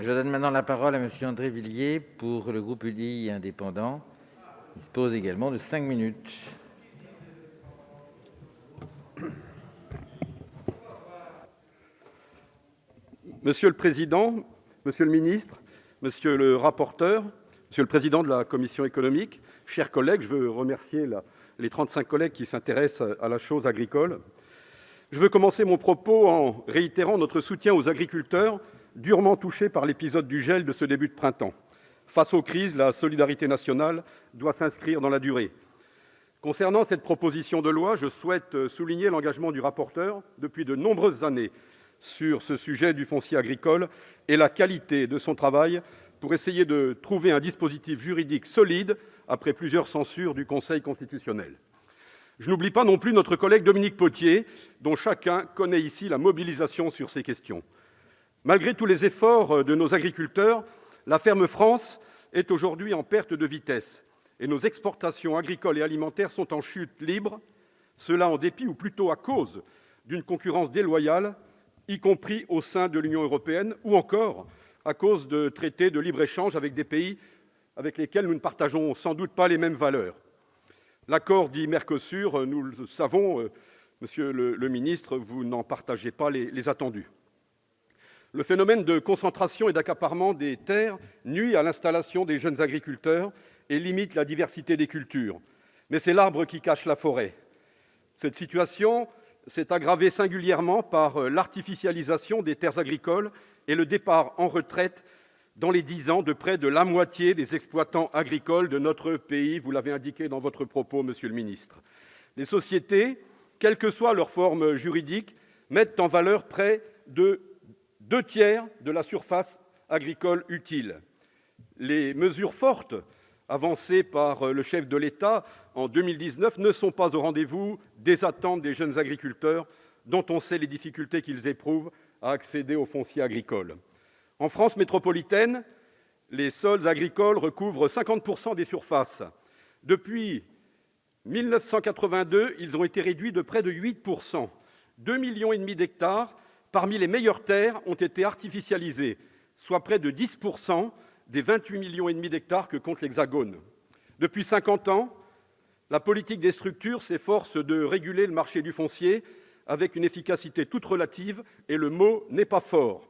Je donne maintenant la parole à Monsieur André Villiers pour le groupe UDI indépendant. Il dispose également de 5 minutes. Monsieur le président, monsieur le ministre, monsieur le rapporteur, monsieur le président de la commission économique, chers collègues, je veux remercier les 35 collègues qui s'intéressent à la chose agricole. Je veux commencer mon propos en réitérant notre soutien aux agriculteurs durement touchés par l'épisode du gel de ce début de printemps. Face aux crises, la solidarité nationale doit s'inscrire dans la durée. Concernant cette proposition de loi, je souhaite souligner l'engagement du rapporteur depuis de nombreuses années sur ce sujet du foncier agricole et la qualité de son travail pour essayer de trouver un dispositif juridique solide après plusieurs censures du Conseil constitutionnel. Je n'oublie pas non plus notre collègue Dominique Potier, dont chacun connaît ici la mobilisation sur ces questions. Malgré tous les efforts de nos agriculteurs, la ferme France est aujourd'hui en perte de vitesse et nos exportations agricoles et alimentaires sont en chute libre, cela en dépit ou plutôt à cause d'une concurrence déloyale, y compris au sein de l'Union européenne, ou encore à cause de traités de libre-échange avec des pays avec lesquels nous ne partageons sans doute pas les mêmes valeurs. L'accord dit Mercosur, nous le savons, monsieur le ministre, vous n'en partagez pas les attendus. Le phénomène de concentration et d'accaparement des terres nuit à l'installation des jeunes agriculteurs et limite la diversité des cultures. Mais c'est l'arbre qui cache la forêt. Cette situation s'est aggravée singulièrement par l'artificialisation des terres agricoles et le départ en retraite dans les 10 ans de près de la moitié des exploitants agricoles de notre pays, vous l'avez indiqué dans votre propos, monsieur le ministre. Les sociétés, quelle que soit leur forme juridique, mettent en valeur près de 2/3 de la surface agricole utile. Les mesures fortes avancées par le chef de l'État en 2019 ne sont pas au rendez-vous des attentes des jeunes agriculteurs dont on sait les difficultés qu'ils éprouvent à accéder au foncier agricole. En France métropolitaine, les sols agricoles recouvrent 50% des surfaces. Depuis 1982, ils ont été réduits de près de 8%. 2,5 millions d'hectares parmi les meilleures terres ont été artificialisés, soit près de 10% des 28,5 millions d'hectares que compte l'Hexagone. Depuis 50 ans, la politique des structures s'efforce de réguler le marché du foncier avec une efficacité toute relative, et le mot n'est pas fort.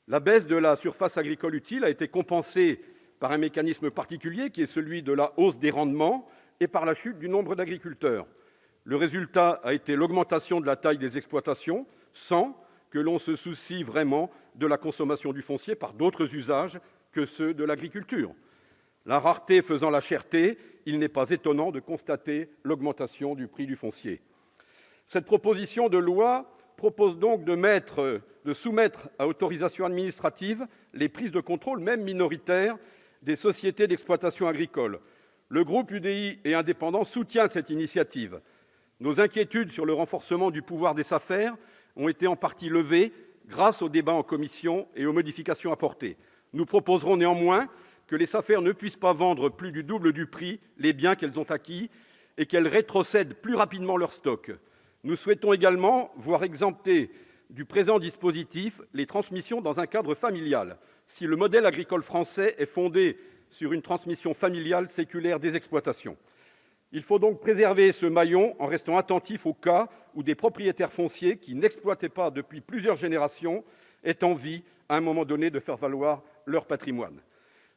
La baisse de la surface agricole utile a été compensée par un mécanisme particulier qui est celui de la hausse des rendements et par la chute du nombre d'agriculteurs. Le résultat a été l'augmentation de la taille des exploitations sans que l'on se soucie vraiment de la consommation du foncier par d'autres usages que ceux de l'agriculture. La rareté faisant la cherté, il n'est pas étonnant de constater l'augmentation du prix du foncier. Cette proposition de loi propose donc de soumettre à autorisation administrative les prises de contrôle, même minoritaires, des sociétés d'exploitation agricole. Le groupe UDI et indépendant soutient cette initiative. Nos inquiétudes sur le renforcement du pouvoir des SAFER ont été en partie levées grâce au débat en commission et aux modifications apportées. Nous proposerons néanmoins que les SAFER ne puissent pas vendre plus du double du prix les biens qu'elles ont acquis et qu'elles rétrocèdent plus rapidement leur stock. Nous souhaitons également voir exempter du présent dispositif les transmissions dans un cadre familial, si le modèle agricole français est fondé sur une transmission familiale séculaire des exploitations. Il faut donc préserver ce maillon en restant attentif au cas où des propriétaires fonciers qui n'exploitaient pas depuis plusieurs générations aient envie, à un moment donné, de faire valoir leur patrimoine.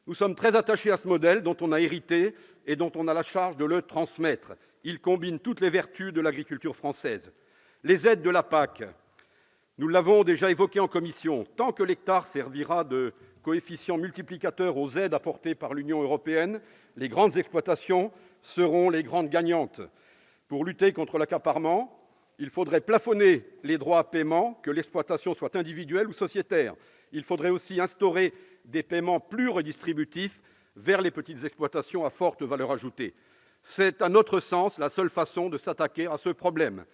Nous sommes très attachés à ce modèle dont on a hérité et dont on a la charge de le transmettre. Il combine toutes les vertus de l'agriculture française. Les aides de la PAC, nous l'avons déjà évoqué en commission, tant que l'hectare servira de coefficient multiplicateur aux aides apportées par l'Union européenne, les grandes exploitations seront les grandes gagnantes. Pour lutter contre l'accaparement, il faudrait plafonner les droits à paiement, que l'exploitation soit individuelle ou sociétaire. Il faudrait aussi instaurer des paiements plus redistributifs vers les petites exploitations à forte valeur ajoutée. C'est, à notre sens, la seule façon de s'attaquer à ce problème.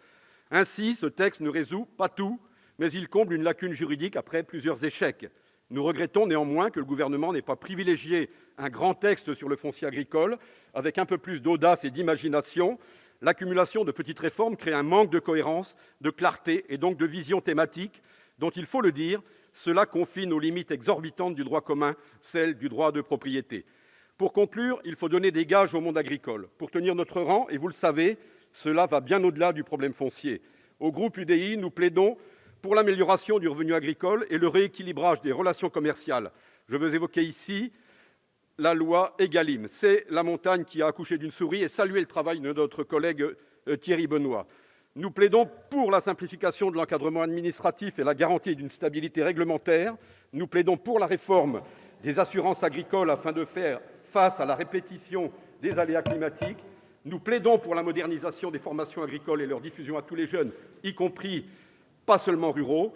Ainsi, ce texte ne résout pas tout, mais il comble une lacune juridique après plusieurs échecs. Nous regrettons néanmoins que le gouvernement n'ait pas privilégié un grand texte sur le foncier agricole, avec un peu plus d'audace et d'imagination. L'accumulation de petites réformes crée un manque de cohérence, de clarté et donc de vision thématique dont, il faut le dire, cela confine aux limites exorbitantes du droit commun, celles du droit de propriété. Pour conclure, il faut donner des gages au monde agricole. Pour tenir notre rang, et vous le savez, cela va bien au-delà du problème foncier. Au groupe UDI, nous plaidons pour l'amélioration du revenu agricole et le rééquilibrage des relations commerciales. Je veux évoquer ici la loi Égalim. C'est la montagne qui a accouché d'une souris, et saluer le travail de notre collègue Thierry Benoît. Nous plaidons pour la simplification de l'encadrement administratif et la garantie d'une stabilité réglementaire. Nous plaidons pour la réforme des assurances agricoles afin de faire face à la répétition des aléas climatiques. Nous plaidons pour la modernisation des formations agricoles et leur diffusion à tous les jeunes, y compris pas seulement ruraux.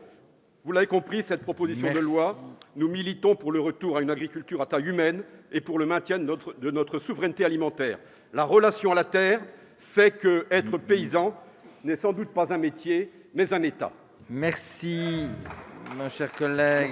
Vous l'avez compris, cette proposition de loi, nous militons pour le retour à une agriculture à taille humaine et pour le maintien de notre souveraineté alimentaire. La relation à la terre fait qu'être paysan n'est sans doute pas un métier, mais un état. Merci, mon cher collègue.